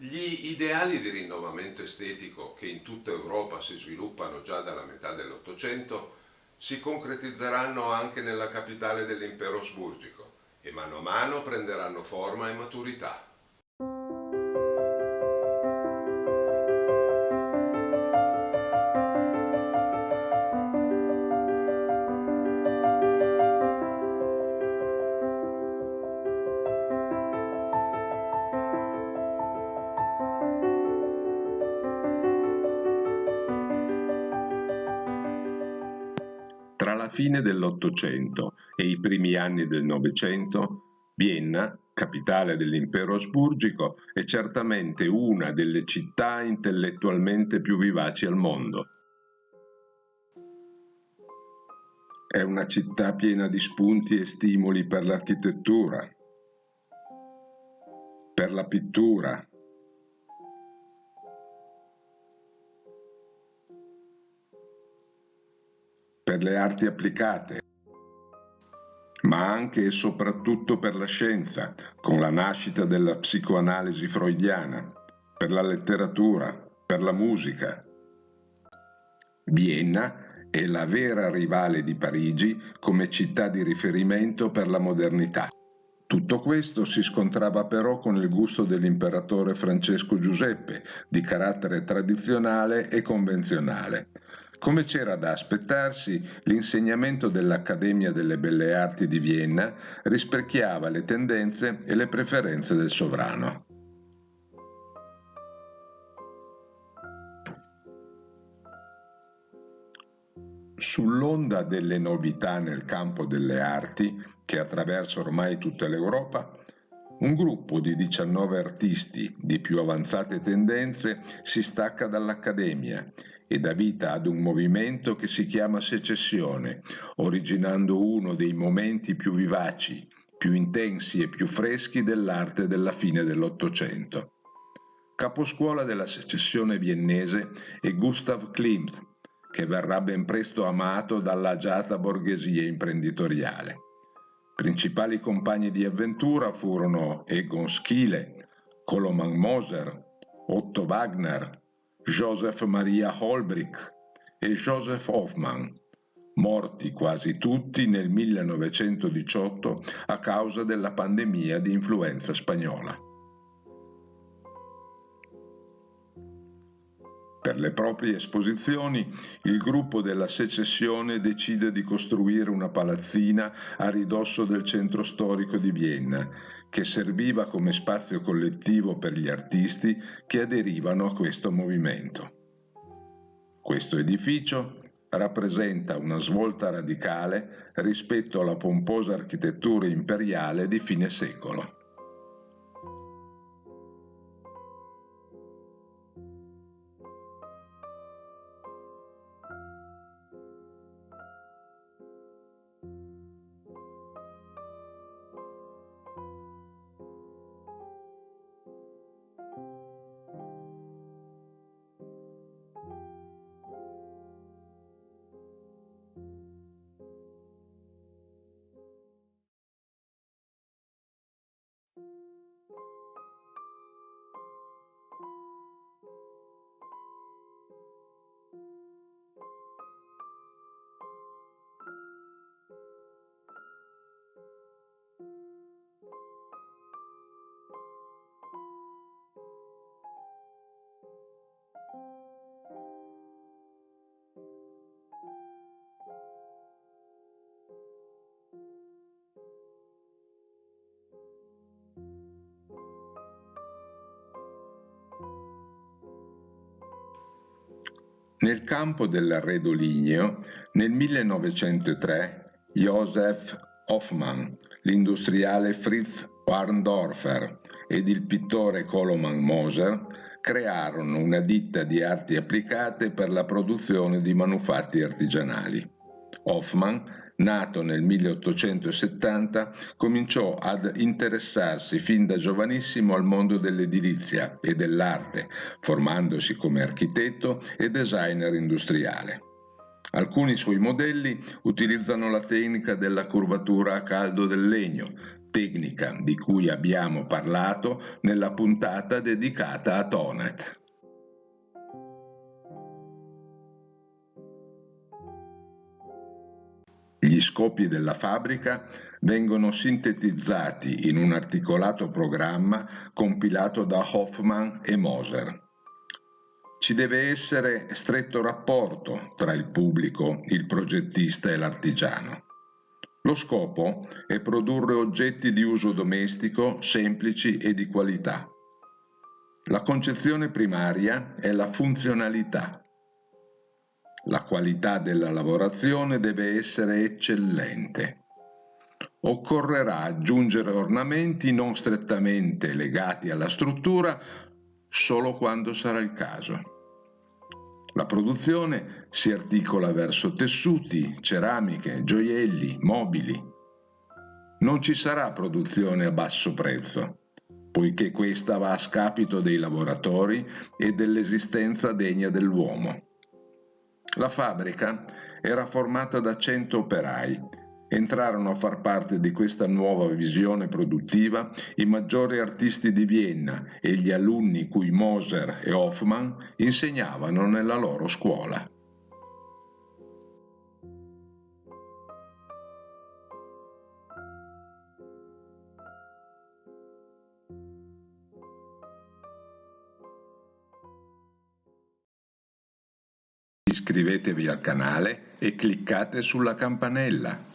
Gli ideali di rinnovamento estetico che in tutta Europa si sviluppano già dalla metà dell'Ottocento si concretizzeranno anche nella capitale dell'impero asburgico e mano a mano prenderanno forma e maturità. Tra la fine dell'Ottocento e i primi anni del Novecento, Vienna, capitale dell'impero asburgico, è certamente una delle città intellettualmente più vivaci al mondo. È una città piena di spunti e stimoli per l'architettura, per la pittura, per le arti applicate, ma anche e soprattutto per la scienza, con la nascita della psicoanalisi freudiana, per la letteratura, per la musica. Vienna è la vera rivale di Parigi come città di riferimento per la modernità. Tutto questo si scontrava però con il gusto dell'imperatore Francesco Giuseppe, di carattere tradizionale e convenzionale. Come c'era da aspettarsi, l'insegnamento dell'Accademia delle Belle Arti di Vienna rispecchiava le tendenze e le preferenze del sovrano. Sull'onda delle novità nel campo delle arti, che attraversa ormai tutta l'Europa, un gruppo di 19 artisti di più avanzate tendenze si stacca dall'Accademia e dà vita ad un movimento che si chiama Secessione, originando uno dei momenti più vivaci, più intensi e più freschi dell'arte della fine dell'Ottocento. Caposcuola della secessione viennese è Gustav Klimt, che verrà ben presto amato dall'agiata borghesia imprenditoriale. Principali compagni di avventura furono Egon Schiele, Koloman Moser, Otto Wagner, Joseph Maria Holbrich e Joseph Hoffmann, morti quasi tutti nel 1918 a causa della pandemia di influenza spagnola. Per le proprie esposizioni, il gruppo della Secessione decide di costruire una palazzina a ridosso del centro storico di Vienna, che serviva come spazio collettivo per gli artisti che aderivano a questo movimento. Questo edificio rappresenta una svolta radicale rispetto alla pomposa architettura imperiale di fine secolo. Nel campo dell'arredo ligneo, nel 1903, Joseph Hoffmann, l'industriale Fritz Warndorfer ed il pittore Koloman Moser crearono una ditta di arti applicate per la produzione di manufatti artigianali. Hoffmann, nato nel 1870, cominciò ad interessarsi fin da giovanissimo al mondo dell'edilizia e dell'arte, formandosi come architetto e designer industriale. Alcuni suoi modelli utilizzano la tecnica della curvatura a caldo del legno, tecnica di cui abbiamo parlato nella puntata dedicata a Tonet. Gli scopi della fabbrica vengono sintetizzati in un articolato programma compilato da Hoffman e Moser. Ci deve essere stretto rapporto tra il pubblico, il progettista e l'artigiano. Lo scopo è produrre oggetti di uso domestico semplici e di qualità. La concezione primaria è la funzionalità. La qualità della lavorazione deve essere eccellente. Occorrerà aggiungere ornamenti non strettamente legati alla struttura solo quando sarà il caso. La produzione si articola verso tessuti, ceramiche, gioielli, mobili. Non ci sarà produzione a basso prezzo, poiché questa va a scapito dei lavoratori e dell'esistenza degna dell'uomo. La fabbrica era formata da 100 operai. Entrarono a far parte di questa nuova visione produttiva i maggiori artisti di Vienna e gli alunni cui Moser e Hoffman insegnavano nella loro scuola. Iscrivetevi al canale e cliccate sulla campanella.